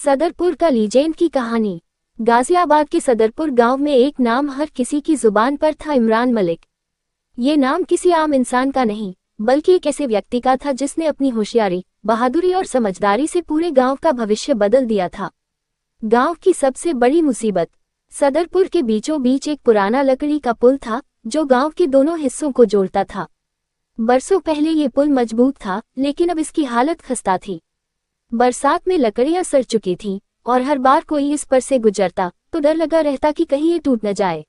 सदरपुर का लीजेंड की कहानी। गाजियाबाद के सदरपुर गांव में एक नाम हर किसी की जुबान पर था, इमरान मलिक। ये नाम किसी आम इंसान का नहीं, बल्कि एक ऐसे व्यक्ति का था जिसने अपनी होशियारी, बहादुरी और समझदारी से पूरे गांव का भविष्य बदल दिया था। गांव की सबसे बड़ी मुसीबत। सदरपुर के बीचों बीच एक पुराना लकड़ी का पुल था जो गांव के दोनों हिस्सों को जोड़ता था। बरसों पहले ये पुल मजबूत था, लेकिन अब इसकी हालत खस्ता थी। बरसात में लकड़ियां सड़ चुकी थीं और हर बार कोई इस पर से गुजरता तो डर लगा रहता कि कहीं ये टूट न जाए।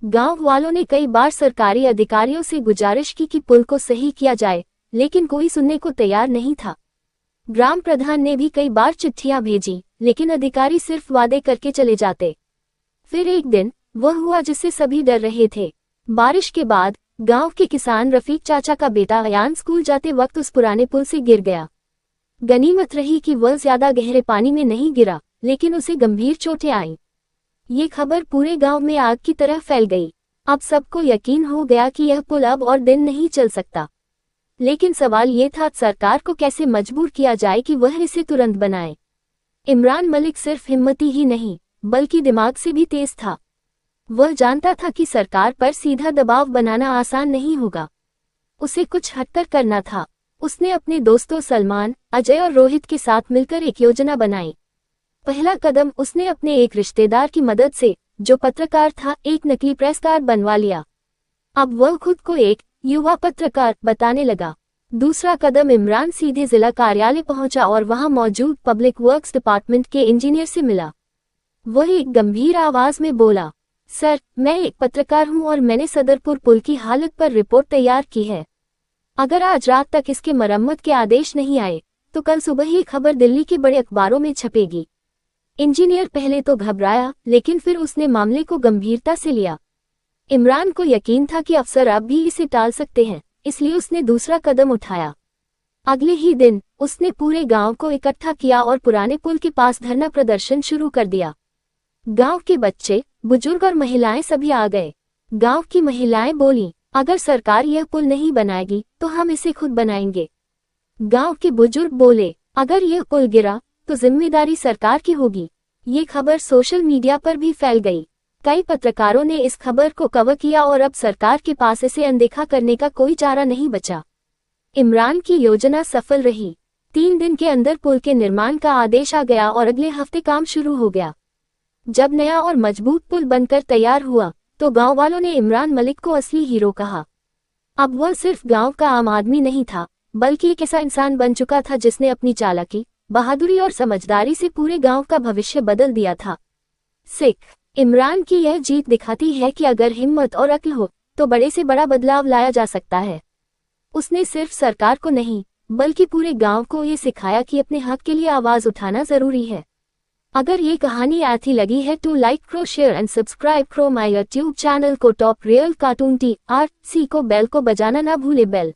गांव वालों ने कई बार सरकारी अधिकारियों से गुजारिश की कि पुल को सही किया जाए, लेकिन कोई सुनने को तैयार नहीं था। ग्राम प्रधान ने भी कई बार चिट्ठियां भेजी, लेकिन अधिकारी सिर्फ वादे करके चले जाते। फिर एक दिन वह हुआ जिससे सभी डर रहे थे। बारिश के बाद गांव के किसान रफीक चाचा का बेटा अयान स्कूल जाते वक्त उस पुराने पुल से गिर गया। गनीमत रही कि वह ज्यादा गहरे पानी में नहीं गिरा, लेकिन उसे गंभीर चोटें आईं। ये खबर पूरे गांव में आग की तरह फैल गई। अब सबको यकीन हो गया कि यह पुल अब और दिन नहीं चल सकता। लेकिन सवाल ये था, सरकार को कैसे मजबूर किया जाए कि वह इसे तुरंत बनाए। इमरान मलिक सिर्फ हिम्मती ही नहीं, बल्कि दिमाग से भी तेज था। वह जानता था कि सरकार पर सीधा दबाव बनाना आसान नहीं होगा। उसे कुछ हटकर करना था। उसने अपने दोस्तों सलमान, अजय और रोहित के साथ मिलकर एक योजना बनाई। पहला कदम उसने अपने एक रिश्तेदार की मदद से, जो पत्रकार था, एक नकली प्रेस कार्ड बनवा लिया। अब वह खुद को एक युवा पत्रकार बताने लगा। दूसरा कदम, इमरान सीधे जिला कार्यालय पहुंचा और वहां मौजूद पब्लिक वर्क्स डिपार्टमेंट के इंजीनियर से मिला। वह एक गंभीर आवाज में बोला, सर, मैं एक पत्रकार हूं और मैंने सदरपुर पुल की हालत पर रिपोर्ट तैयार की है। अगर आज रात तक इसके मरम्मत के आदेश नहीं आए तो कल सुबह ही खबर दिल्ली के बड़े अखबारों में छपेगी। इंजीनियर पहले तो घबराया, लेकिन फिर उसने मामले को गंभीरता से लिया। इमरान को यकीन था कि अफसर अब भी इसे टाल सकते हैं, इसलिए उसने दूसरा कदम उठाया। अगले ही दिन उसने पूरे गांव को इकट्ठा किया और पुराने पुल के पास धरना प्रदर्शन शुरू कर दिया। गांव के बच्चे, बुजुर्ग और महिलाएं सभी आ गए। गांव की महिलाएं बोलीं, अगर सरकार यह पुल नहीं बनाएगी तो हम इसे खुद बनाएंगे। गांव के बुजुर्ग बोले, अगर यह पुल गिरा तो जिम्मेदारी सरकार की होगी। ये खबर सोशल मीडिया पर भी फैल गई। कई पत्रकारों ने इस खबर को कवर किया और अब सरकार के पास इसे अनदेखा करने का कोई चारा नहीं बचा। इमरान की योजना सफल रही। 3 दिन के अंदर पुल के निर्माण का आदेश आ गया और अगले हफ्ते काम शुरू हो गया। जब नया और मजबूत पुल बनकर तैयार हुआ तो गांव वालों ने इमरान मलिक को असली हीरो कहा। अब वह सिर्फ गांव का आम आदमी नहीं था, बल्कि एक ऐसा इंसान बन चुका था जिसने अपनी चालाकी, बहादुरी और समझदारी से पूरे गांव का भविष्य बदल दिया था। सिख इमरान की यह जीत दिखाती है कि अगर हिम्मत और अक्ल हो तो बड़े से बड़ा बदलाव लाया जा सकता है। उसने सिर्फ सरकार को नहीं, बल्कि पूरे गांव को ये सिखाया कि अपने हक के लिए आवाज उठाना जरूरी है। अगर ये कहानी अच्छी लगी है तो लाइक करो, शेयर एंड सब्सक्राइब करो माय यूट्यूब चैनल को। टॉप रियल कार्टून TRC को बेल को बजाना ना भूले। बेल